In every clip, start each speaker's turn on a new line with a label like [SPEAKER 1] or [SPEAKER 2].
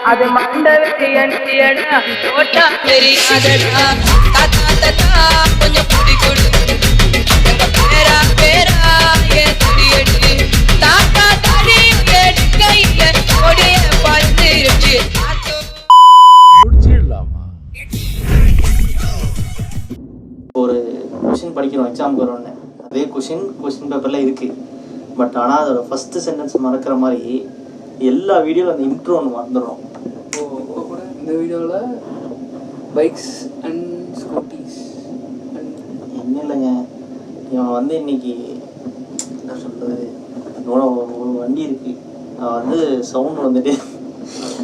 [SPEAKER 1] அது மண்டவெளியடா தோட்டா தெரியாதடா தாத்தா தாத்தா கொஞ்சம் குடி கொடு எங்க பேரா பேரா ஏன் குடியடி தாத்தா தாடி எடுக்கையில கொடிய பறந்துருச்சு
[SPEAKER 2] முடிச்சிடலாமா?
[SPEAKER 3] ஒரு கொஷின் படிக்கிறோம் எக்ஸாமுக்கு வரோன்னு, அதே கொஷின் பேப்பரில் இருக்குது. பட் ஆனால் அதோட ஃபஸ்ட்டு சென்டென்ஸ் மறக்கிற மாதிரி எல்லா வீடியோவில் அந்த இன்ட்ரோ ஒன்று மறந்துடும்.
[SPEAKER 4] கூட இந்த வீடியோவில் பைக்ஸ் அண்ட் ஸ்கூட்டிஸ்
[SPEAKER 3] என்ன இல்லைங்க, இவன் வந்து இன்னைக்கு என்ன சொல்கிறது, ஒரு வண்டி இருக்குது, வந்து சவுண்டு வந்துட்டே,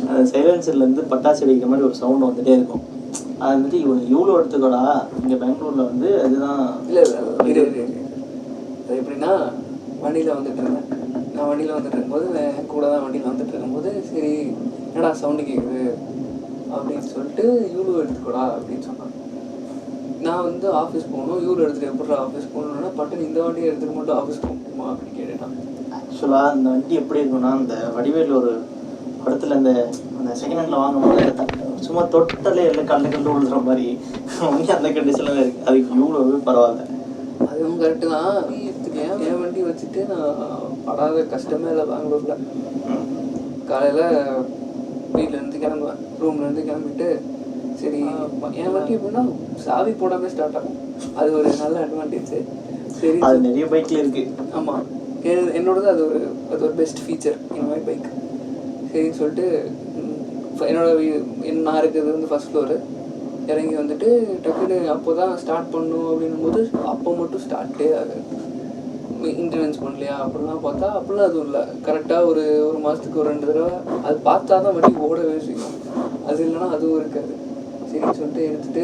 [SPEAKER 3] அந்த சைலன்சர்லேருந்து பட்டாசு வெடிக்கிற மாதிரி ஒரு சவுண்டு வந்துகிட்டே இருக்கும். அது வந்துட்டு இவன் இவ்வளோ எடுத்துக்கோடா, இங்கே பெங்களூரில் வந்து அதுதான்.
[SPEAKER 4] இல்லை அது எப்படின்னா, வண்டியில் வந்துட்டு இருந்தேன். நான் வண்டியில் வந்துட்டு இருக்கும்போது கூட தான் வண்டியில் வந்துட்டு இருக்கும்போது சரி என்னடா சவுண்டு கேட்குது அப்படின்னு சொல்லிட்டு யூலோ எடுத்துக்கூடா அப்படின்னு சொன்னான். நான் வந்து ஆஃபீஸ் போகணும், யூலோ எடுத்துகிட்டு எப்படா ஆஃபீஸ் போகணுன்னா பட்டுன்னு இந்த வண்டியை எடுத்துகிட்டு மட்டும் ஆஃபீஸ் போக முடியுமா அப்படின்னு கேட்டுட்டான்.
[SPEAKER 3] ஆக்சுவலாக அந்த வண்டி எப்படி இருக்குன்னா, அந்த வடிவேல் ஒரு படத்தில் அந்த செகண்ட் ஹேண்டில் வாங்கும்போது சும்மா தொட்டாலே எல்லாம் கல்லு விழுற மாதிரி வண்டி அந்த கண்டிஷனில் இருக்குது. அதுக்கு இவ்வளோவே பரவாயில்ல.
[SPEAKER 4] அதுவும் கரெக்டு தான். எடுத்துக்கேன், என் வண்டி வச்சுட்டு நான் படாத கஷ்டமே இல்லை. பெங்களூரில் காலையில் வீட்டிலேருந்து கிளம்புவேன், ரூம்லேருந்து கிளம்பிட்டு சரி என் வண்டி எப்படின்னா சாவி போடாமல் ஸ்டார்ட் ஆகும். அது ஒரு நல்ல அட்வான்டேஜ். சரி
[SPEAKER 3] அது நிறைய பைக்கில் இருக்குது.
[SPEAKER 4] ஆமாம், என்னோடது அது ஒரு best feature in my bike. சரின்னு சொல்லிட்டு நான் இருக்கிறது வந்து ஃபஸ்ட் ஃப்ளோரு. இறங்கி வந்துட்டு டக்குன்னு அப்போ தான் ஸ்டார்ட் பண்ணணும் அப்படின்னும் போது அப்போ மட்டும் ஸ்டார்ட்டே ஆகாது. இன்டர்வென்ஸ் பண்ணலையா அப்படிலாம் பார்த்தா அப்படிலாம் அதுவும் இல்லை. கரெக்டாக ஒரு மாதத்துக்கு ஒரு 2 தடவை அது பார்த்தா தான் வண்டி ஓடவே செய்யும். அது இல்லைன்னா அதுவும் இருக்காது. சரின்னு சொல்லிட்டு எடுத்துகிட்டு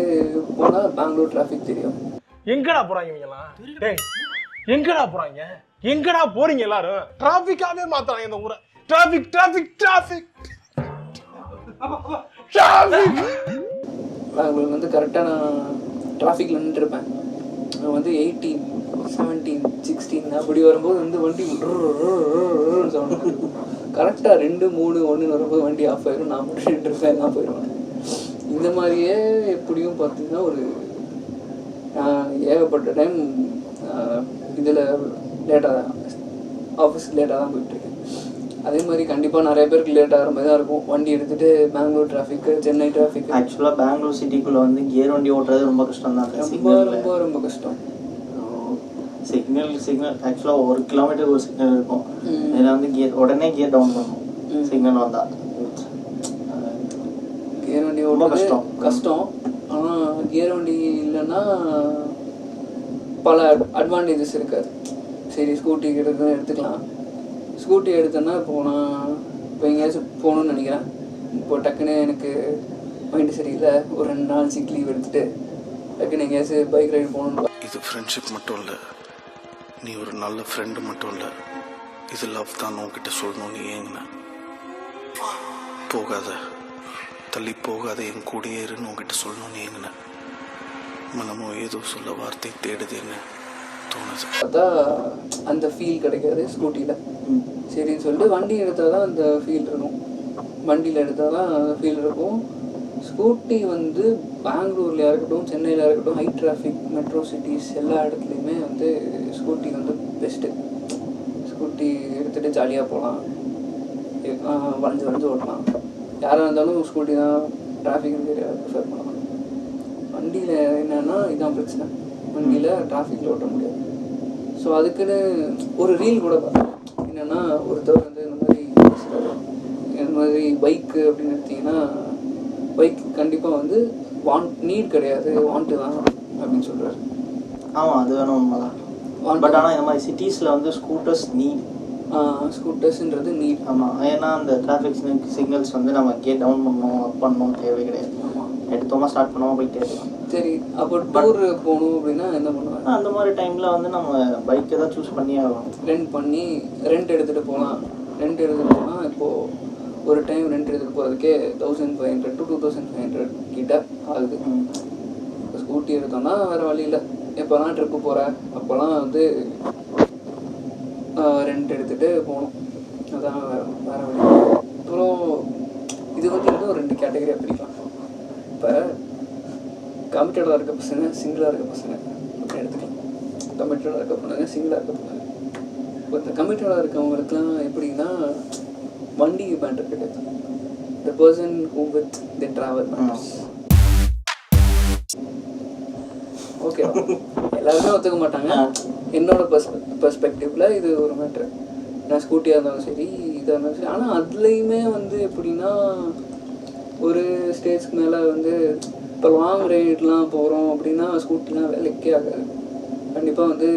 [SPEAKER 4] போனால் பெங்களூர் டிராஃபிக் தெரியும்.
[SPEAKER 2] எங்கடா போறாங்க இவங்கலாம்? டேய் எங்கடா போறாங்க? எங்கடா போறீங்க எல்லாரும்? டிராஃபிக்காவே மாத்தாங்க இந்த ஊரை. Traffic traffic traffic traffic.
[SPEAKER 4] Bangalore வந்து கரெக்டாக நான் டிராஃபிக்கில் நின்றுருப்பேன். நான் வந்து 18, 17, 16 அப்படி வரும்போது வந்து வண்டி சவுண்ட் கரெக்டாக 2, 3, 1 வரும்போது வண்டி ஆஃப் ஆயிடும். நான் மட்டும் நின்றுருப்பேன், நான் போயிடுவேன். இந்த மாதிரியே எப்படியும் பார்த்தீங்கன்னா ஒரு ஏகப்பட்ட டைம் இதில் லேட்டாக தான் ஆஃபீஸுக்கு லேட்டாக தான் போயிட்டுருக்கேன். அதே மாதிரி கண்டிப்பாக நிறைய பேருக்கு லேட் ஆகிற மாதிரி தான் இருக்கும். வண்டி எடுத்துகிட்டு பெங்களூர் டிராஃபிக்கு, சென்னை டிராஃபிக்.
[SPEAKER 3] ஆக்சுவலாக பெங்களூர் சிட்டிக்குள்ளே வந்து கியர் வண்டி ஓட்டுறது ரொம்ப கஷ்டம் தான்.
[SPEAKER 4] ரொம்ப கஷ்டம்.
[SPEAKER 3] சிக்னல் ஆக்சுவலாக 1 கிலோமீட்டருக்கு ஒரு சிக்னல் இருக்கும். இதில் வந்து உடனே கியர் டவுன் பண்ணணும் சிக்னல் வந்தால்.
[SPEAKER 4] கியர் வண்டி ஓட்டுறது கஷ்டம். ஆனால் கியர் வண்டி இல்லைன்னா பல அட்வான்டேஜஸ் இருக்காது. சரி ஸ்கூட்டி எடுத்துக்கலாம். ஸ்கூட்டி எடுத்தேன்னா இப்போ எங்கேயாச்சும் போகணுன்னு நினைக்கிறேன். இப்போ டக்குன்னு எனக்கு மைண்டு சரியில்லை, ஒரு 2 நாள் சிக் லீவ் எடுத்துகிட்டு டக்குன்னு எங்கேயாச்சும் பைக் ரைடு போகணுன்னு.
[SPEAKER 5] இது ஃப்ரெண்ட்ஷிப் மட்டும் இல்லை, நீ ஒரு நல்ல ஃப்ரெண்டு மட்டும் இல்லை, இது லவ் தான் உன்கிட்ட சொல்லணும்னு ஏங்கின. போகாத, தள்ளி போகாத, என் கூடயே இருன்னு உன்கிட்ட சொல்லணும்னு ஏங்கின. மனமோ ஏதோ சொல்ல வார்த்தை தேடுதுன்னு தோணுது.
[SPEAKER 4] பார்த்தா அந்த ஃபீல் கிடைக்காது ஸ்கூட்டியில். சரின்னு சொல்லிட்டு வண்டி எடுத்தால் தான் அந்த ஃபீல் இருக்கும். வண்டியில் எடுத்தால் தான் ஃபீல் இருக்கும். ஸ்கூட்டி வந்து பெங்களூர்லையா இருக்கட்டும், சென்னையில் இருக்கட்டும், ஹை டிராஃபிக் மெட்ரோ சிட்டிஸ் எல்லா இடத்துலையுமே வந்து ஸ்கூட்டி வந்து பெஸ்ட்டு. ஸ்கூட்டி எடுத்துகிட்டு ஜாலியாக போகலாம், வளைஞ்சு ஓட்டலாம். யாராக இருந்தாலும் ஸ்கூட்டி தான் டிராஃபிக் ஏரியா ப்ரிஃபர் பண்ணலாம். வண்டியில் என்னென்னா இதுதான் பிரச்சனை, வண்டியில் டிராஃபிக்கில் ஓட்ட முடியாது. ஸோ அதுக்குன்னு ஒரு ரீல் கூட பார்த்தேன். என்னென்னா ஒருத்தர் வந்து இந்த மாதிரி பைக்கு அப்படின்னு எடுத்திங்கன்னா, பைக் கண்டிப்பாக வந்து நீட் கிடையாது, வாண்ட்டு தான் அப்படின்னு சொல்கிறாரு.
[SPEAKER 3] ஆமாம், அது வேணும், உண்மைதான். பட் ஆனால் இந்த மாதிரி சிட்டிஸில் வந்து ஸ்கூட்டர்ஸ் நீட்.
[SPEAKER 4] ஸ்கூட்டர்ஸ்ன்றது நீட்.
[SPEAKER 3] ஆமாம், ஏன்னா அந்த டிராஃபிக் சிக்னல்ஸ் வந்து நம்ம கேட் டவுன் பண்ணணும் தேவை கிடையாது. எடுத்தோமா ஸ்டார்ட் பண்ணாமல் போயிட்டே இருக்கலாம்.
[SPEAKER 4] சரி, அப்போ டூர் போகணும் அப்படின்னா என்ன பண்ணுவாங்க?
[SPEAKER 3] அந்த மாதிரி டைமில் வந்து நம்ம பைக்கை தான் சூஸ் பண்ணி ஆகணும்.
[SPEAKER 4] ரெண்ட் எடுத்துகிட்டு போகலாம். ரெண்ட் எடுத்துகிட்டு போனால் இப்போது ஒரு டைம் ரெண்ட் எடுத்துகிட்டு போகிறதுக்கே 1500 to 2500 கிட்ட ஆகுது. இப்போ ஸ்கூட்டி எடுத்தோம்னா வேறு வழி இல்லை. எப்போலாம் ட்ரிப்பு போகிறேன் அப்போல்லாம் வந்து ரெண்ட் எடுத்துகிட்டு போகணும். அதான் வேறு வழி. அப்புறம் இது வந்து இன்னும் 2 கேட்டகரியாக பிரிக்கலாம். இப்போ கமிட்டடாக இருக்க பசங்க, சிங்கிளாக இருக்க பசங்க அப்படின்னு எடுத்துக்கலாம். கமிட்டடாக இருக்க பொண்ணுங்க, சிங்கிளாக இருக்க பொண்ணுங்க. இப்போ இந்த கமிட்டடாக இருக்கவங்களுக்குலாம் எப்படின்னா வண்டி மேட்டர் கிடையாது. The person who with the travel matters. Okay, எல்லாருமே ஒத்துக்க மாட்டாங்க. என்னோட பெர்ஸ்பெக்டிவில் இது ஒரு மேட்ரு. நான் ஸ்கூட்டியாக இருந்தாலும் சரி, இதாக இருந்தாலும் சரி. ஆனால் அதுலேயுமே வந்து எப்படின்னா ஒரு ஸ்டேஜ்க்கு மேலே வந்து இப்போ லாங் ரைட்லாம் போகிறோம் அப்படின்னா ஸ்கூட்டிலாம் வேலைக்கே ஆகாது. கண்டிப்பாக வந்து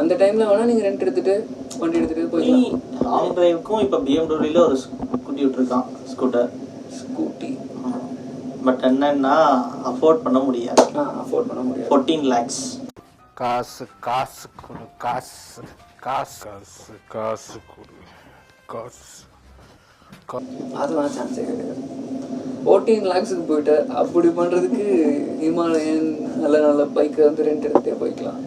[SPEAKER 4] அந்த டைமில் வேணால் நீங்கள் ரெண்ட் எடுத்துகிட்டு வண்டி எடுத்துகிட்டு போயிடலாம்.
[SPEAKER 3] லாங் டிரைவுக்கும் இப்போ பிஎம்டபிள்யூல ஒரு ஸ்கூட்டி விட்டுருக்கான், ஸ்கூட்டி. பட் என்னன்னா அஃபோர்ட் பண்ண முடியாது.
[SPEAKER 4] அஃபோர்ட் பண்ண முடியாது.
[SPEAKER 3] 14 lakhs.
[SPEAKER 5] காசு காசு கொடு காசு காசு காசு காசு கொடு காசு.
[SPEAKER 4] அதெல்லாம் சான்ஸே கிடையாது. 14 lakhsக்கு போயிட்டு அப்படி பண்ணுறதுக்கு ஹிமாலயன் நல்ல நல்ல பைக்கை வந்து ரெண்ட் எடுத்துகிட்டே போய்க்கலாம்.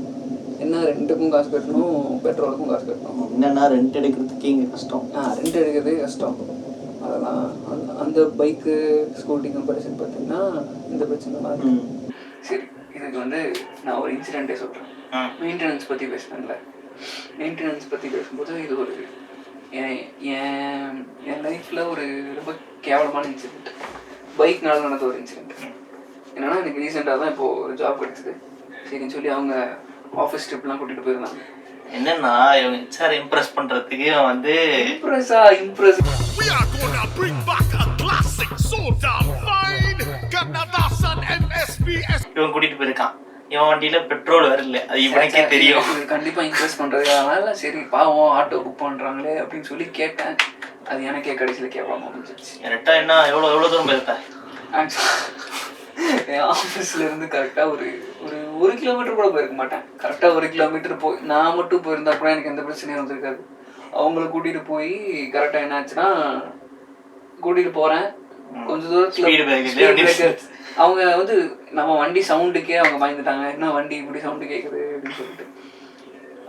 [SPEAKER 4] என்ன ரெண்ட்டுக்கும் காசு கட்டணும், பெட்ரோலுக்கும் காசு கட்டணும்.
[SPEAKER 3] என்னன்னா ரெண்ட் எடுக்கிறதுக்கே இங்கே கஷ்டம்.
[SPEAKER 4] ரெண்ட் எடுக்கிறதே கஷ்டம். அதெல்லாம் அந்த பைக்கு ஸ்கூட்டி கம்பேரிசன் பார்த்தீங்கன்னா இந்த பிரச்சனைலாம் இருக்கு. சரி, இதுக்கு வந்து நான் ஒரு இன்சிடென்ட்டே சொல்கிறேன். மெயின்டெனன்ஸ் பற்றி பேசுனேன்ல, மெயின்டெனன்ஸ் பற்றி பேசும்போது இது ஒரு என் லைஃப்பில் ஒரு ரொம்ப கேவலமான இன்சிடென்ட். பைக்னால நடந்த ஒரு இன்சிடென்ட். என்னன்னா எனக்கு ரீசெண்டாக தான் இப்போது ஒரு ஜாப் கிடைச்சிது. சரின்னு சொல்லி அவங்க ஆஃபீஸ் ட்ரிப்லாம் கூட்டிகிட்டு போயிருந்தாங்க.
[SPEAKER 3] என்னன்னா இவங்க ஹெச்ஆர் இம்ப்ரெஸ் பண்றதுக்கு வந்து
[SPEAKER 4] இம்ப்ரெஸ்
[SPEAKER 3] இவன் கூட்டிட்டு போயிருக்கான். இவன் வண்டியில பெட்ரோல் வரல, அது இவனுக்கே தெரியும்.
[SPEAKER 4] கண்டிப்பா இம்ப்ரெஸ் பண்றது. அதனால சரி பாவம் ஆட்டோ புக் பண்றாங்களே அப்படின்னு சொல்லி கேட்டேன். அது எனக்கே கடைசியில் கேட்கலாமா முடிஞ்சிருச்சு.
[SPEAKER 3] கரெக்டா என்ன எவ்வளோ தூரம் போயிருப்பேன்?
[SPEAKER 4] என் ஆஃபீஸ்ல இருந்து கரெக்டாக ஒரு 1 கிலோமீட்டர் கூட போயிருக்க மாட்டேன். கரெக்டாக 1 கிலோமீட்டர் போய் நான் மட்டும் போயிருந்தா கூட எனக்கு எந்த பிரச்சனையும் வந்திருக்காது. அவங்கள கூட்டிகிட்டு போய் கரெக்டாக என்ன ஆச்சுன்னா, கூட்டிகிட்டு போகிறேன் கொஞ்சம் தூரத்தில் அவங்க வந்து நம்ம வண்டி சவுண்டுக்கே அவங்க பயந்துட்டாங்க. என்ன வண்டி இப்படி சவுண்டு கேட்குது அப்படின்னு சொல்லிட்டு.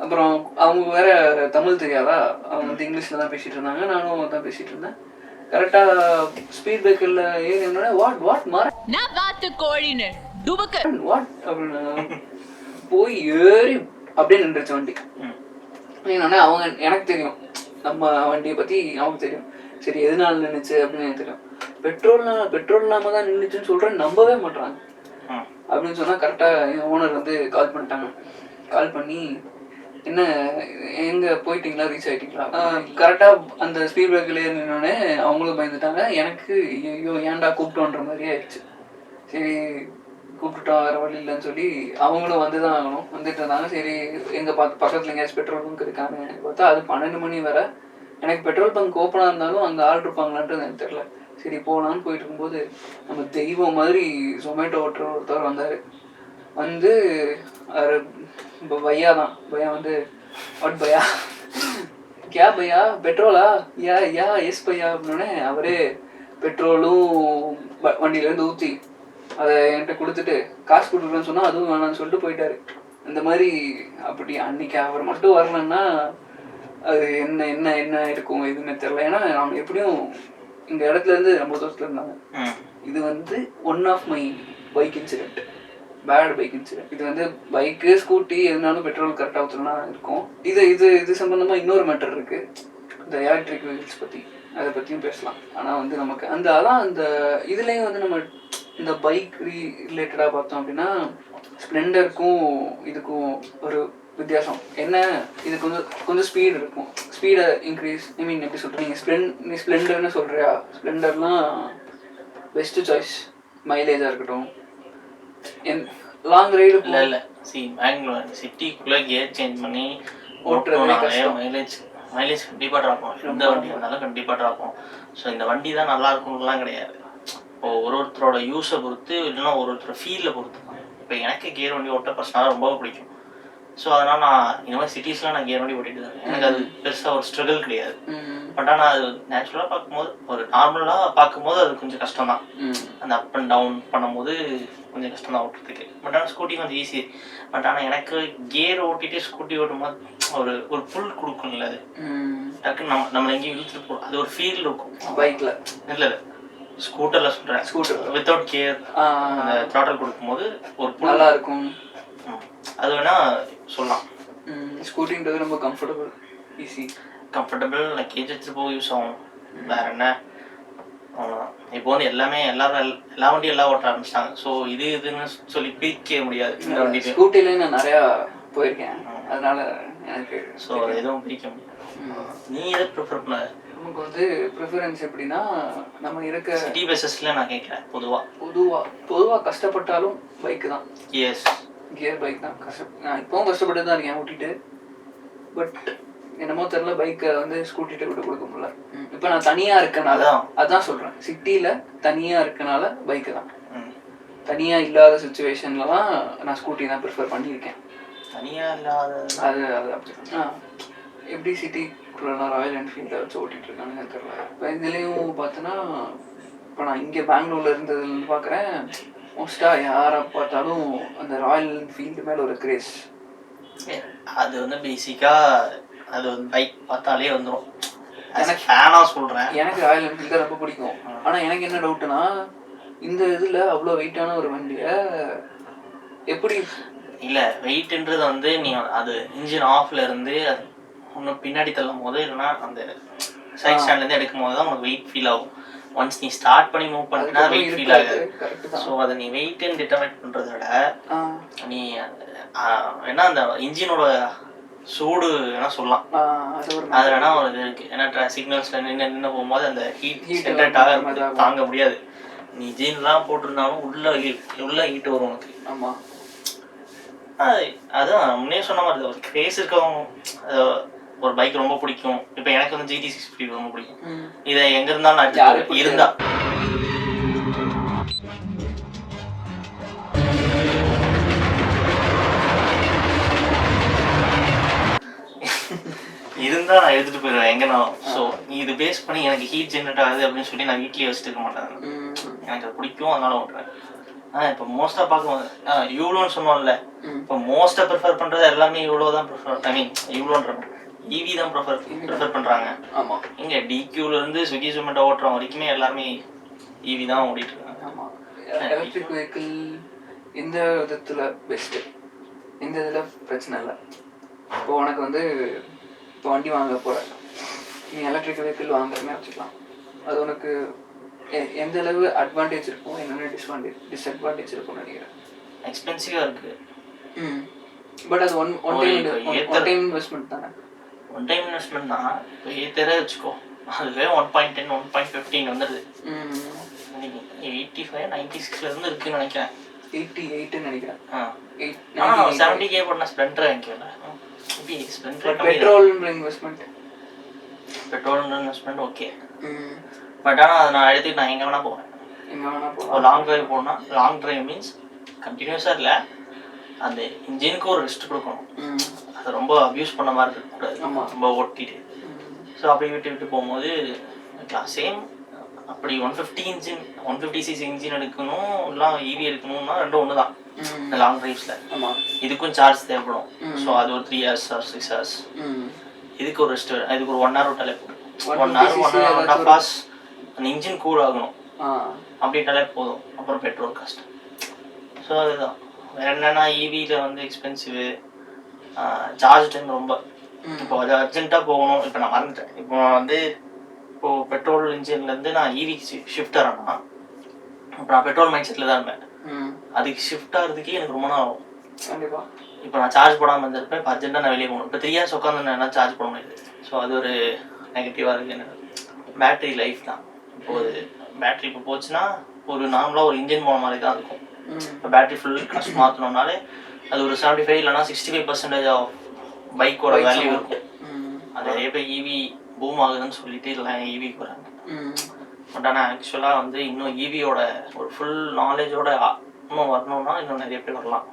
[SPEAKER 4] அப்புறம் அவங்க வேற தமிழ் தெரியாதா, அவங்க வந்து இங்கிலீஷில் தான் பேசிகிட்டு இருந்தாங்க, நானும் தான் பேசிகிட்டு இருந்தேன். கரெக்டாக ஸ்பீட் பிரேக்கரில் ஏறினோடனே வாட் மாற வாட் அப்படின்னு போய் ஏறி அப்படியே நின்றுச்சு வண்டி. ஏன்னா அவங்க எனக்கு தெரியும், நம்ம வண்டியை பற்றி அவங்களுக்கு தெரியும். சரி எதனால நின்றுச்சு அப்படின்னு எனக்கு தெரியும். பெட்ரோல் இல்லாமல் தான் நின்றுச்சுன்னு சொல்கிறேன், நம்பவே மாட்டாங்க. அப்படின்னு சொன்னால் கரெக்டாக என் ஓனர் வந்து கால் பண்ணிட்டாங்க. கால் பண்ணி என்ன எங்கே போயிட்டீங்களா, ரீச் ஆகிட்டீங்களா? கரெக்டாக அந்த ஸ்பீட் பிரேக்கில் நின்னோடனே அவங்களும் பயந்துட்டாங்க. எனக்கு ஐயோ ஏன்டா கூப்பிட்டோன்ற மாதிரியே ஆயிடுச்சு. சரி கூப்பிட்டுட்டோம் வேறு வழி இல்லைன்னு சொல்லி அவங்களும் வந்து தான் ஆகணும். வந்துட்டு இருந்தாங்க. சரி எங்கே பக்கத்தில் எங்கேயாச்சும் பெட்ரோல் பங்க் இருக்காங்க பார்த்தா அது 12 மணி வரை. எனக்கு பெட்ரோல் பங்க் ஓப்பனாக இருந்தாலும் அங்கே ஆள் இருப்பாங்களான்றது எனக்கு தெரில. சரி போகலான்னு போயிட்டு இருக்கும்போது நம்ம தெய்வம் மாதிரி ஜொமேட்டோ ஒருத்தர் வந்தார். வந்து இப்போ பையா தான். பையா வந்து வாட் பையா, கே பையா பெட்ரோலா, யா எஸ் பையா அப்படின்னோடனே அவரே பெட்ரோலும் வண்டியிலேருந்து ஊற்றி அதை என்கிட்ட கொடுத்துட்டு காசு கொடுக்குறேன்னு சொன்னால் அதுவும் வேணான்னு சொல்லிட்டு போயிட்டாரு. இந்த மாதிரி அப்படி அன்னைக்கு அவர் மட்டும் வரலன்னா அது என்ன இருக்கும் எதுவுமே தெரில. ஏன்னா அவங்க எப்படியும் இந்த இடத்துல இருந்து ரொம்ப தூரத்தில் இருந்தாங்க. இது வந்து one of my bike incident, bad bike incident. இது வந்து பைக்கு ஸ்கூட்டி எதுனாலும் பெட்ரோல் கரெக்டாக ஊற்றணும்னா இருக்கும். இது சம்பந்தமாக இன்னொரு மேட்டர் இருக்குது, இந்த எலக்ட்ரிக் வெஹிக்கிள்ஸ் பற்றி. அதை பற்றியும் பேசலாம். ஆனால் வந்து நமக்கு அந்த இதுலேயும் வந்து நம்ம இந்த பைக் ரிலேட்டடாக பார்த்தோம் அப்படின்னா ஸ்ப்ளெண்டருக்கும் இதுக்கும் ஒரு வித்தியாசம் என்ன, இது கொஞ்சம் ஸ்பீடு இருக்கும். ஸ்பீடை இன்க்ரீஸ் எப்படி சொல்கிறீங்க, நீ ஸ்ப்ளெண்டர்னு சொல்கிறியா? ஸ்ப்ளெண்டர்லாம் பெஸ்ட்டு சாய்ஸ். மைலேஜாக இருக்கட்டும், லாங் ரைடு
[SPEAKER 3] இல்லை பெங்களூர் சிட்டிக்குள்ளே கியர் சேஞ்ச் பண்ணி ஓட்டுறது மைலேஜ் கண்டிப்பாக ட்ராப் ஆகும். எந்த வண்டி இருந்தாலும் கண்டிப்பாக ட்ராப் ஆகும். ஸோ இந்த வண்டி தான் நல்லா இருக்கும்லாம் கிடையாது. இப்போ ஒருத்தரோட யூஸை பொறுத்து இல்லைன்னா ஒருத்தரோட ஃபீலில் பொறுத்து தான். இப்போ எனக்கு கியர் வண்டி ஓட்ட பர்சனலாக ரொம்ப பிடிக்கும். ஸோ அதனால் நான் இந்த மாதிரி சிட்டிஸ்லாம் நான் கியர் வண்டி ஓட்டிட்டு தான். எனக்கு அது பெருசாக ஒரு ஸ்ட்ரகிள் கிடையாது. பட் ஆனால் அது நேச்சுரலாக பார்க்கும்போது, ஒரு நார்மலாக பார்க்கும்போது அது கொஞ்சம் கஷ்டம் தான். அந்த அப் அண்ட் டவுன் பண்ணும்போது கொஞ்சம் கஷ்டம் தான் ஓட்டுறதுக்கு. பட் ஆனால் ஸ்கூட்டி கொஞ்சம் ஈஸி. பட் ஆனால் எனக்கு கியர் ஓட்டிட்டு ஸ்கூட்டி ஓட்டும் போது ஒரு புல் கொடுக்கும்ல, அது டக்குன்னு நம்மளை எங்கேயும் இழுத்துட்டு போகும், அது ஒரு ஃபீல் இருக்கும்
[SPEAKER 4] பைக்கில்.
[SPEAKER 3] இல்லை ஸ்கூட்டரில் சொல்கிறேன்,
[SPEAKER 4] ஸ்கூட்டர்
[SPEAKER 3] வித்தவுட் கியர் அந்த த்ராட்டல் கொடுக்கும்போது ஒரு புல்
[SPEAKER 4] நல்லா இருக்கும்.
[SPEAKER 3] அது வேணா சொல்லலாம்.
[SPEAKER 4] ஸ்கூட்டின்றது ரொம்ப கம்ஃபர்டபுள், ஈஸி,
[SPEAKER 3] கம்ஃபர்டபுள், லக்கேஜ் எடுத்துகிட்டு போக யூஸ் ஆகும். வேறு என்ன, அவ்வளோதான். இப்போ வந்து எல்லாரும் எல்லா வண்டியும் எல்லாம் ஓட்ட ஆரம்பிச்சிட்டாங்க. ஸோ இதுன்னு சொல்லி பிரிக்க முடியாது. இந்த வண்டிக்கு
[SPEAKER 4] ஸ்கூட்டில நான் நிறையா போயிருக்கேன், அதனால எனக்கு
[SPEAKER 3] ஸோ எதுவும் பிரிக்க முடியாது. நீ எதை ப்ரிஃபர் பண்ண?
[SPEAKER 4] நமக்கு வந்து ப்ரிஃபரன்ஸ் எப்படின்னா, நம்ம இருக்க
[SPEAKER 3] சிட்டி பஸ்ஸஸில் நான் கேட்குறேன்.
[SPEAKER 4] பொதுவாக கஷ்டப்பட்டாலும் பைக்கு தான்.
[SPEAKER 3] எஸ்,
[SPEAKER 4] கியர் பைக் தான். நான் இப்போவும் கஷ்டப்பட்டு தான் இருக்கேன் ஓட்டிட்டு. பட் என்னமோ தெரியல, பைக்கை வந்து ஸ்கூட்டிகிட்ட விட்டு கொடுக்க முடியல. இப்போ நான் தனியாக இருக்கனால அதான் சொல்கிறேன், சிட்டியில் தனியாக இருக்கனால பைக்கு தான். தனியாக இல்லாத சுச்சுவேஷனில் தான் நான் ஸ்கூட்டி தான் ப்ரிஃபர் பண்ணியிருக்கேன்.
[SPEAKER 3] தனியாக இல்லாத
[SPEAKER 4] அது அப்படி எப்படி சிட்டிக்குள்ளே ராயல் என்ஃபீல்டை வச்சு ஓட்டிகிட்டு இருக்கானுன்னு தெரியல. இப்போ இதுலேயும் பார்த்தோன்னா, இப்போ நான் இங்கே பெங்களூரில் இருந்ததுன்னு பார்க்குறேன், மோஸ்ட்டாக யாரை பார்த்தாலும் அந்த ராயல் என்ஃபீல்டு மேலே ஒரு கிரேஸ்.
[SPEAKER 3] அது வந்து பேசிக்காக அது வந்து பைக் பார்த்தாலே வந்துடும். எனக்கு ஃபேனாக சொல்கிறேன்,
[SPEAKER 4] எனக்கு ராயல் என்ஃபீல்டு ரொம்ப பிடிக்கும். ஆனால் எனக்கு என்ன டவுட்டுனா, இந்த இதில் அவ்வளோ வெயிட்டான ஒரு வண்டியை எப்படி
[SPEAKER 3] இல்லை வெயிட்ன்றது வந்து நீ அது இன்ஜின் ஆஃப்ல இருந்து அது இன்னும் பின்னாடி தள்ளும் போது, இல்லைன்னா அந்த சைட் ஸ்டாண்ட்லேருந்து எடுக்கும் போது தான் உனக்கு வெயிட் ஃபீல் ஆகும். ஒன்ஸ் நீ ஸ்டார்ட் பண்ணி மூவ் பண்ணினா வெயிட் ஃபீல் ஆகாது. ஸோ அதை நீ வெயிட்னு டிட்டர்மைன் பண்ணுறத விட நீ ஏன்னா அந்த இன்ஜினோட சூடு வேணா சொல்லலாம். அது வேணா ஒரு இது இருக்கு. ஏன்னா சிக்னல்ஸ்ல நின்று போகும்போது அந்த ஹீட் தாங்க முடியாது. நீ ஜீன்லாம் போட்டிருந்தாலும் உள்ள ஹீட் வரும் உனக்கு.
[SPEAKER 4] ஆமாம்,
[SPEAKER 3] அதான் முன்னே சொன்ன மாதிரி ஒரு கிரேஸ் இருக்கவங்க ஒரு பைக் ரொம்ப பிடிக்கும். இப்போ எனக்கு வந்து GT650 ரொம்ப பிடிக்கும். இதை எங்க இருந்தாலும் நான் இருந்தா நான் எடுத்துட்டு போயிடுவேன் எங்கன்னா. ஸோ நீ இது பேஸ் பண்ணி எனக்கு ஹீட் ஜென்ரேட் ஆகுது அப்படின்னு சொல்லி நான் வீட்லயே வச்சுட்டு இருக்க மாட்டேன். எனக்கு அது பிடிக்கும், அதனால ஓட்டுறேன். இப்போ மோஸ்ட்டாக பார்க்கும்போது இவ்வளோன்னு சொன்னோம்ல, இப்போ மோஸ்ட்டாக ப்ரிஃபர் பண்ணுறது எல்லாமே இவ்வளோ தான் ப்ரிஃபர், ஐ மீன் இவ்வளோன்றோம் ஈவி தான் ப்ரிஃபர் பண்ணுறாங்க.
[SPEAKER 4] ஆமாம்,
[SPEAKER 3] இங்கே டிக்யூலேருந்து ஸ்விக்கி ஜொமேட்டோ ஓட்டுற வரைக்குமே எல்லாருமே ஈவி தான் ஓடிட்டு இருக்காங்க.
[SPEAKER 4] ஆமாம், எலக்ட்ரிக் வெஹிக்கிள் எந்த விதத்தில் பெஸ்ட்டு, எந்த இதில் பிரச்சனை இல்லை. இப்போ உனக்கு வந்து இப்போ வண்டி வாங்க போகிற, நீ எலக்ட்ரிக் வெஹிக்கிள் வாங்குறதுமே வச்சுக்கலாம். அது உனக்கு எந்த அளவு அட்வான்டேஜ் இருக்கும், என்னென்ன டிஸ்அட்வான்டேஜ் இருக்கும்னு நினைக்கிறேன்.
[SPEAKER 3] எக்ஸ்பென்சிவாக இருக்குது.
[SPEAKER 4] பட் அது ஒன் டைம் இன்வெஸ்ட்மெண்ட் தானே.
[SPEAKER 3] ஒன் டைம் இன்வெஸ்ட்மெண்ட் தான். இப்போ ஏத்தரே வச்சுக்கோ, அதுவே 1.10 1.15 வந்துடுது. 85 96 இருக்குன்னு நினைக்கிறேன்.
[SPEAKER 4] 88 நினைக்கிறேன்.
[SPEAKER 3] 70K போட்டா ஸ்ப்ளெண்டர் வாங்கிக்கல.
[SPEAKER 4] Petrol investment
[SPEAKER 3] okay. பட் ஆனால் அதை நான் எடுத்துட்டு நான் எங்கே வேணால் போவேன். லாங் டிரைவ் போனால், லாங் டிரைவ் மீன்ஸ் கண்டினியூஸாக இல்லை, அந்த இன்ஜினுக்கு ஒரு ரெஸ்ட் கொடுக்கணும். அதை ரொம்ப அப்யூஸ் பண்ண மாதிரி இருக்கக்கூடாது, ரொம்ப ஓட்டிட்டு. ஸோ அப்படி விட்டு போகும்போது சேம் அப்படி 150cc இன்ஜின் எடுக்கணும், இல்லை ஈவி எடுக்கணும்னா ரெண்டும் ஒன்று தான். இந்த லாங் டிரைவ்ஸில் இதுக்கும் சார்ஜ் தேவைப்படும். ஸோ அது ஒரு 3 hours or 6 hours. இதுக்கு ஒரு ரெஸ்ட், இதுக்கு ஒரு 1 hour விட்டாலே போதும். 1 hour 1.5 hours அந்த இன்ஜின் கூல் ஆகணும், அப்படின்ட்டாலே போதும். அப்புறம் பெட்ரோல் கஷ்டம். ஸோ அதுதான். வேற என்னன்னா ஈவியில் வந்து எக்ஸ்பென்சிவு, சார்ஜ் டைம் ரொம்ப. இப்போ அது அர்ஜென்ட்டாக போகணும். இப்போ நான் மறந்துட்டேன். இப்போ வந்து இப்போது பெட்ரோல் இன்ஜின்லேருந்து நான் ஈவி ஷிஃப்ட் ஆகிறேன்னா, இப்போ நான் பெட்ரோல் மைண்ட் செட்டில் தான் இருப்பேன். அதுக்கு ஷிஃப்ட் ஆகிறதுக்கே எனக்கு ரொம்ப நாள் ஆகும்.
[SPEAKER 4] கண்டிப்பாக.
[SPEAKER 3] இப்போ நான் சார்ஜ் போடாமல் இருந்திருப்பேன், இப்போ அர்ஜென்ட்டாக நான் வெளியே போகணும். இப்போ 3 hours உட்காந்து என்ன சார்ஜ் போட முடியாது. ஸோ அது ஒரு நெகட்டிவாக இருக்குது எனக்கு. பேட்டரி லைஃப் தான். இப்போது பேட்டரி இப்போ போச்சுன்னா ஒரு நார்மலாக ஒரு இன்ஜின் போன மாதிரி தான் இருக்கும். இப்போ பேட்டரி ஃபுல் காஸ்ட் மாற்றணும்னாலே அது ஒரு 75 இல்லைனா 65% ஆஃப் பைக்கோட வேல்யூ இருக்கும். அது நிறைய பேர் ஈவி பூம் ஆகுதுன்னு சொல்லிட்டு இல்லை ஈவிக்கு வராங்க. பட் ஆனால் ஆக்சுவலாக வந்து இன்னும் ஈவியோட ஒரு ஃபுல் நாலேஜோட இன்னும் வரணும்னா இன்னும் நிறைய பேர் வரலாம்.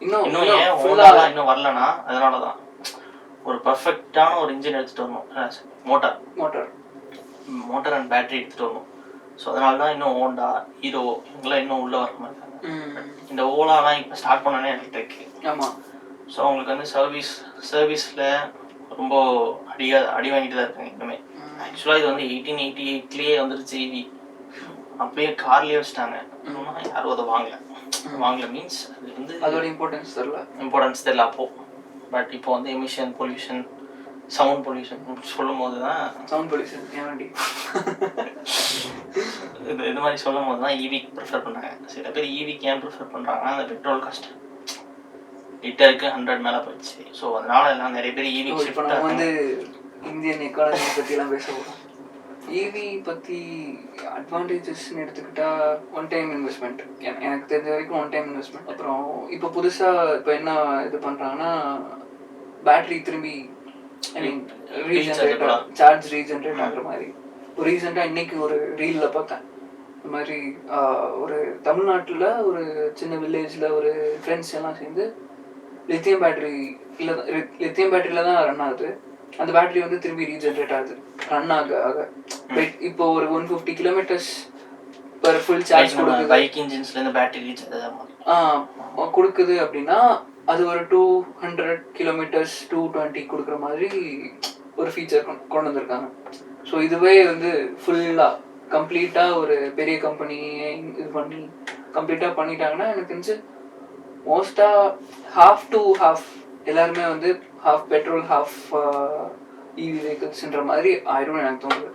[SPEAKER 3] இன்னும் ஏன் ஓவராலாக இன்னும் வரலன்னா அதனால தான் ஒரு பர்ஃபெக்டான ஒரு இன்ஜின் எடுத்துகிட்டு வரணும். மோட்டார் அண்ட் பேட்டரி எடுத்துகிட்டு வரணும். ஸோ அதனால தான் இன்னும் ஹோண்டா ஹீரோ இவங்கெல்லாம் இன்னும் உள்ளே வர மாட்டாங்க. இந்த ஓலாலாம் இப்போ ஸ்டார்ட் பண்ணனே எலக்ட்ரிக்.
[SPEAKER 4] ஆமாம்.
[SPEAKER 3] ஸோ அவங்களுக்கு வந்து சர்வீஸில் ரொம்ப அடி வாங்கிட்டு தான் இருக்காங்க இன்னுமே. ஆக்சுவலாக இது வந்து 1888 வந்துருச்சு ஈவி. அப்பயே கார்லேயே வச்சுட்டாங்க. யாரும் அதை வாங்கல மீன்ஸ் அது வந்து
[SPEAKER 4] அதோட இம்பார்ட்டன்ஸ்
[SPEAKER 3] தெரியல அப்போது. பட் இப்போ வந்து எமிஷன் பொல்யூஷன் சவுண்ட் பொல்யூஷன் சொல்லும் போது தான்
[SPEAKER 4] சவுண்ட் பொல்யூஷன் ஏன்டி
[SPEAKER 3] இது மாதிரி சொல்லும் போது தான் ஈவிக்கு ப்ரிஃபர் பண்ணுறாங்க. சில பேர் ஈவிக்கு ஏன் ப்ரிஃபர் பண்ணுறாங்கன்னா அந்த பெட்ரோல் காஸ்ட் லிட்டருக்கு 100 மேலே போயிடுச்சு. ஸோ அதனால எல்லாம் நிறைய பேர் ஈவி
[SPEAKER 4] இப்போ நம்ம வந்து இந்தியன் எக்கானமி பற்றிலாம் பேச போகிறோம். ஈவி பற்றி அட்வான்டேஜஸ்ன்னு எடுத்துக்கிட்டா ஒன் டைம் இன்வெஸ்ட்மெண்ட், எனக்கு தெரிஞ்ச வரைக்கும் ஒன் டைம் இன்வெஸ்ட்மெண்ட். அப்புறம் இப்போ புதுசாக இப்போ என்ன இது பண்ணுறாங்கன்னா பேட்ரி திரும்பி ஐ மீன் சார்ஜ் ரீஜென்ரேட் ஆகுற மாதிரி. ஒரு ரீசெண்டாக இன்னைக்கு ஒரு ரீலில் பார்த்தேன். இந்த மாதிரி ஒரு தமிழ்நாட்டில் ஒரு சின்ன வில்லேஜில் ஒரு ஃப்ரெண்ட்ஸ் எல்லாம் சேர்ந்து லித்தியம் பேட்டரியில் தான் ரன் ஆகுது. அந்த பேட்டரி வந்து திரும்பி ரீஜென்ரேட் ஆகுது ரன் ஆக. இப்போ ஒரு 150 கிலோமீட்டர்ஸ் பர் ஃபுல் சார்ஜ் கொடுக்குது.
[SPEAKER 3] பைக் இன்ஜின்ஸ்லேருந்து பேட்டரி ரீச்
[SPEAKER 4] கொடுக்குது அப்படின்னா அது ஒரு 200 கிலோமீட்டர்ஸ் 220 கொடுக்குற மாதிரி ஒரு ஃபீச்சர் கொண்டு வந்திருக்காங்க. ஸோ இதுவே வந்து ஃபுல்லாக கம்ப்ளீட்டாக ஒரு பெரிய கம்பெனியை இது பண்ணி கம்ப்ளீட்டாக பண்ணிட்டாங்கன்னா எனக்கு தெரிஞ்சு மோஸ்ட்டாக half to half எல்லாருமே வந்து half பெட்ரோல் half இவி வெஹிக்கிள்ஸ்ன்ற மாதிரி ஆயிடும் எனக்கு தோணுது.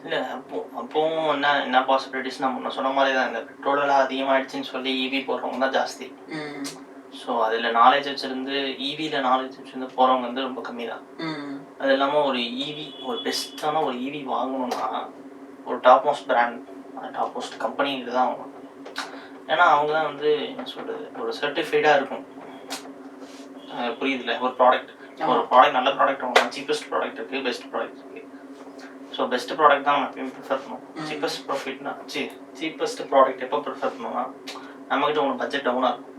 [SPEAKER 3] இல்லை அப்போவும் என்ன பாசிபிலிட்டிஸ் நம்ம சொன்ன மாதிரி தான். இந்த பெட்ரோலெல்லாம் அதிகமாகிடுச்சின்னு சொல்லி ஈவி போகிறவங்க தான் ஜாஸ்தி. ஸோ அதில் நாலேஜ் வச்சுருந்து ஈவியில் நாலேஜ் வச்சுருந்து போகிறவங்க வந்து ரொம்ப கம்மி தான். அது இல்லாமல் ஒரு ஈவி ஒரு பெஸ்ட்டான ஒரு ஈவி வாங்கணும்னா ஒரு top most brand top most கம்பெனிகிட்ட தான் வாங்கணும். ஏன்னா அவங்க தான் வந்து என்ன சொல்கிறது ஒரு சர்டிஃபைடாக இருக்கும். புரியுதுல, ஒரு ப்ராடக்ட் நல்ல ப்ராடக்ட் வாங்கணும். சீப்பஸ்ட் ப்ராடக்ட் இருக்குது, பெஸ்ட் ப்ராடக்ட் இருக்குது. ஸோ பெஸ்ட் ப்ராடக்ட் தான் நம்ம எப்பயும் ப்ரிஃபர் பண்ணுவோம். சீப்பஸ்ட் ப்ராடக்ட் எப்போ ப்ரிஃபர் பண்ணுவோம்னா நம்மக்கிட்ட ஒன்று பட்ஜெட் டவுனாக இருக்கும்.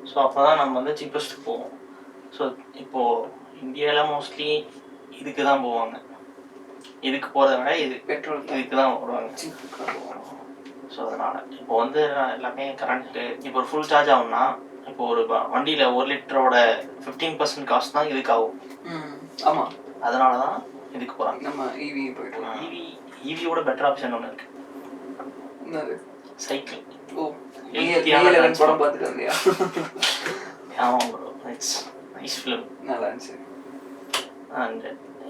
[SPEAKER 3] ஸோ அப்போ தான் நம்ம வந்து சீப்பஸ்ட்டுக்கு போவோம். ஸோ இப்போது இந்தியாவில் மோஸ்ட்லி இதுக்கு தான் போவாங்க. இதுக்கு போகிறத விட இதுக்கு தான் போடுவாங்க. ஸோ அதனால் இப்போ வந்து எல்லாமே கரண்ட்டு இப்போ ஒரு ஃபுல் சார்ஜ் ஆகும்னா இப்போ ஒரு வண்டியில் 1 லிட்டரோட 15% காஸ்ட் தான் இதுக்கு ஆகும்.
[SPEAKER 4] ஆமாம்,
[SPEAKER 3] அதனால தான் இதுக்கு போகிறாங்க.
[SPEAKER 4] நம்ம ஈவி போயிட்டு
[SPEAKER 3] ஈவியோட பெட்டர் ஆப்ஷன் ஒன்று இருக்குது, சைக்கிள்.
[SPEAKER 4] படம் பார்த்துட்டு வந்தியா?
[SPEAKER 3] ஆமாம் ப்ரோ, இட்ஸ் நைஸ் ஃபிலிம்,
[SPEAKER 4] நல்லா இருந்துச்சு.
[SPEAKER 3] அண்ட்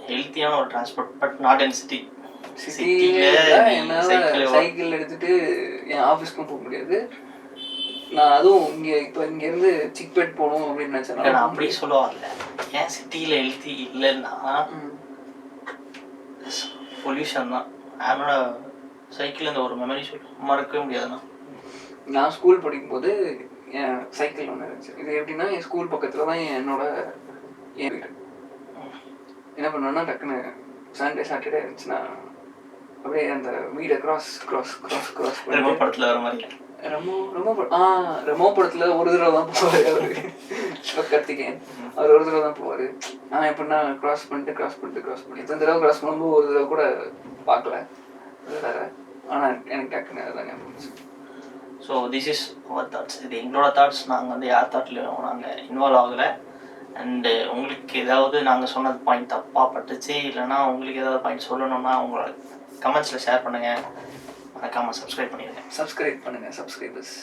[SPEAKER 3] ஹெல்த்தியான ஒரு transport, but not in city.
[SPEAKER 4] Cycle எடுத்துட்டு என் ஆஃபீஸ்க்கும் போக முடியாது. நான் அதுவும் இங்கேருந்து சிக்பேட் போகணும் அப்படின்னு நினச்சேன்.
[SPEAKER 3] நான் அப்படி சொல்ல வரல. ஏன் சிட்டியில் ஹெல்த்தி இல்லைன்னா பொல்யூஷன் தான். என்னோட சைக்கிள் இந்த ஒரு மெமரி மறக்கவே முடியாதுண்ணா.
[SPEAKER 4] நான் ஸ்கூல் படிக்கும்போது என் சைக்கிள் ஒன்று இருந்துச்சு. இது எப்படின்னா என் ஸ்கூல் பக்கத்தில் தான் என் வீடு. என்ன பண்ணுவேன்னா டக்குன்னு சாட்டர்டே இருந்துச்சுன்னா அப்படியே அந்த வீடை கிராஸ்
[SPEAKER 3] படத்தில் வர மாதிரி
[SPEAKER 4] ரெமோ படத்தில் ஒரு தடவை தான் போவார் அவரு, கார்த்திகேயன். அவர் ஒரு தடவை தான் போவார். நான் எப்படின்னா கிராஸ் பண்ணிட்டு இத்தனை தடவை கிராஸ் பண்ணும்போது ஒரு தடவை கூட பார்க்கல வேற. ஆனால் எனக்கு டக்குன்னு அதுதான் ஞாபகம்.
[SPEAKER 3] So this is our thoughts. இது எங்களோட தாட்ஸ். நாங்கள் வந்து யார் தாட்லையும் நாங்கள் இன்வால்வ் ஆகலை. அண்டு உங்களுக்கு ஏதாவது நாங்கள் சொன்னது பாயிண்ட் தப்பாக பட்டுச்சு இல்லைனா உங்களுக்கு ஏதாவது பாயிண்ட் சொல்லணும்னா உங்களோட கமெண்ட்ஸில் ஷேர் பண்ணுங்கள். மறக்காமல் சப்ஸ்கிரைப் பண்ணிடுங்க.
[SPEAKER 4] சப்ஸ்கிரைபர்ஸ்.